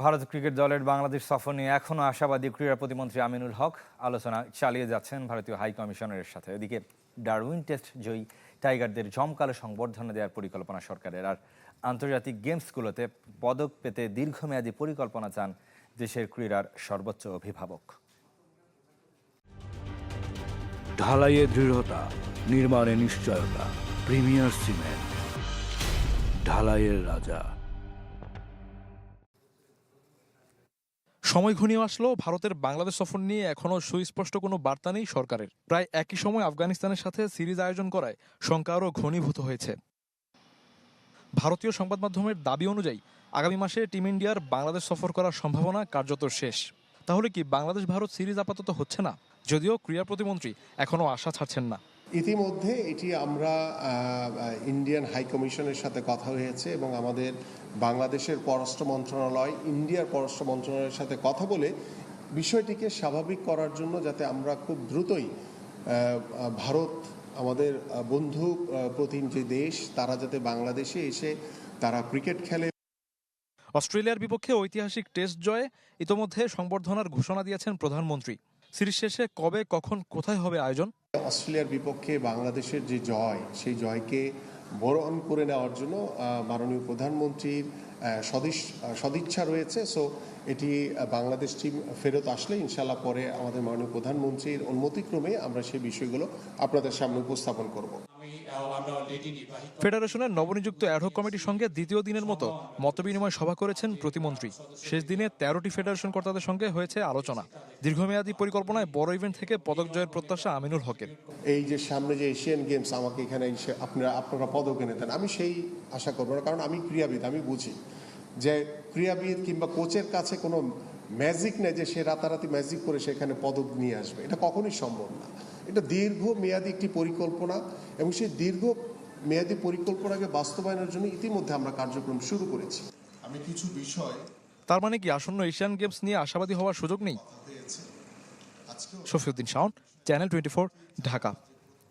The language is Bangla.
ভারত ক্রিকেট দলের বাংলাদেশ সফর নিয়ে এখনও আশাবাদী ক্রীড়া প্রতিমন্ত্রী আমিনুল হক। আলোচনা চালিয়ে যাচ্ছেন ভারতীয় হাই কমিশনারের সাথে। এদিকে ডারউইন টেস্ট জয়ী টাইগারদের জমকালো সংবর্ধনা দেওয়ার পরিকল্পনা সরকারের। আর আন্তর্জাতিক গেমসগুলোতে পদক পেতে দীর্ঘমেয়াদী পরিকল্পনা চান দেশের ক্রীড়ার সর্বোচ্চ অভিভাবক। ঢালাইয়ে দৃঢ়তা, নির্মাণে নিশ্চয়তা, প্রিমিয়ার সিমেন্ট, ঢালাইয়ের রাজা। সময় ঘনিয়ে আসলো, ভারতের বাংলাদেশ সফর নিয়ে এখনও সুস্পষ্ট কোনো বার্তা নেই সরকারের। প্রায় একই সময় আফগানিস্তানের সাথে সিরিজ আয়োজন করায় শঙ্কা আরও ঘনীভূত হয়েছে। ভারতীয় সংবাদ মাধ্যমের দাবি অনুযায়ী আগামী মাসে টিম ইন্ডিয়ার বাংলাদেশ সফর করার সম্ভাবনা কার্যত শেষ। তাহলে কি বাংলাদেশ ভারত সিরিজ আপাতত হচ্ছে না? যদিও ক্রীড়া প্রতিমন্ত্রী এখনও আশা ছাড়ছেন না। ইতিমধ্যে এটি আমরা ইন্ডিয়ান হাই কমিশনের সাথে কথা হয়েছে এবং আমাদের বাংলাদেশের পররাষ্ট্র মন্ত্রণালয় ইন্ডিয়ার পররাষ্ট্র মন্ত্রণালয়ের সাথে কথা বলে বিষয়টিকে স্বাভাবিক করার জন্য, যাতে আমরা খুব দ্রুতই ভারত আমাদের বন্ধু প্রতিনিধি দেশ, তারা যাতে বাংলাদেশে এসে তারা ক্রিকেট খেলে। অস্ট্রেলিয়ার বিপক্ষে ঐতিহাসিক টেস্ট জয়ে ইতোমধ্যে সংবর্ধনার ঘোষণা দিয়েছেন প্রধানমন্ত্রী। সিরিজ শেষে কবে, কখন, কোথায় হবে আয়োজন? অস্ট্রেলিয়ার বিপক্ষে বাংলাদেশের যে জয়, সেই জয়কে বরণ করে নেওয়ার জন্য মাননীয় প্রধানমন্ত্রীর সদিচ্ছা রয়েছে। সো এটি বাংলাদেশ টিম ফেরত আসলে ইনশাল্লাহ পরে আমাদের মাননীয় প্রধানমন্ত্রীর অনুমতিক্রমে আমরা সেই বিষয়গুলো আপনাদের সামনে উপস্থাপন করব। ফেডারেশনের নবনিযুক্ত অ্যাডহক কমিটির সঙ্গে দ্বিতীয় দিনের মতো মতবিনিময় সভা করেছেন প্রতিমন্ত্রী। শেষ দিনে 13টি ফেডারেশন কর্তাদের সঙ্গে হয়েছে আলোচনা। দীর্ঘমেয়াদী পরিকল্পনায় বড় ইভেন্ট থেকে পদক জয়ের প্রত্যাশা আমিনুল হকের। এই যে সামনে যে এশিয়ান গেমস, আমাকে এখানে আপনারা পদক এনে দেন, আমি সেই আশা করবো না, কারণ আমি ক্রীড়াবিদ। আমি বুঝি যে ক্রীড়াবিদ কিংবা কোচের কাছে কোনো ম্যাজিক নেই যে সে রাতারাতি ম্যাজিক করে সেখানে পদক নিয়ে আসবে। এটা কখনোই সম্ভব না। এটা দীর্ঘমেয়াদী একটি পরিকল্পনা এবং সেই দীর্ঘ মেয়াদী পরিকল্পনাকে বাস্তবায়নের জন্য ইতিমধ্যে আমরা কার্যক্রম শুরু করেছি। আমি কিছু বিষয়, তার মানে কি আসন্ন এশিয়ান গেমস নিয়ে আশাবাদী হওয়ার সুযোগ নেই? শফিউদ্দিন শাওন, চ্যানেল 24, ঢাকা।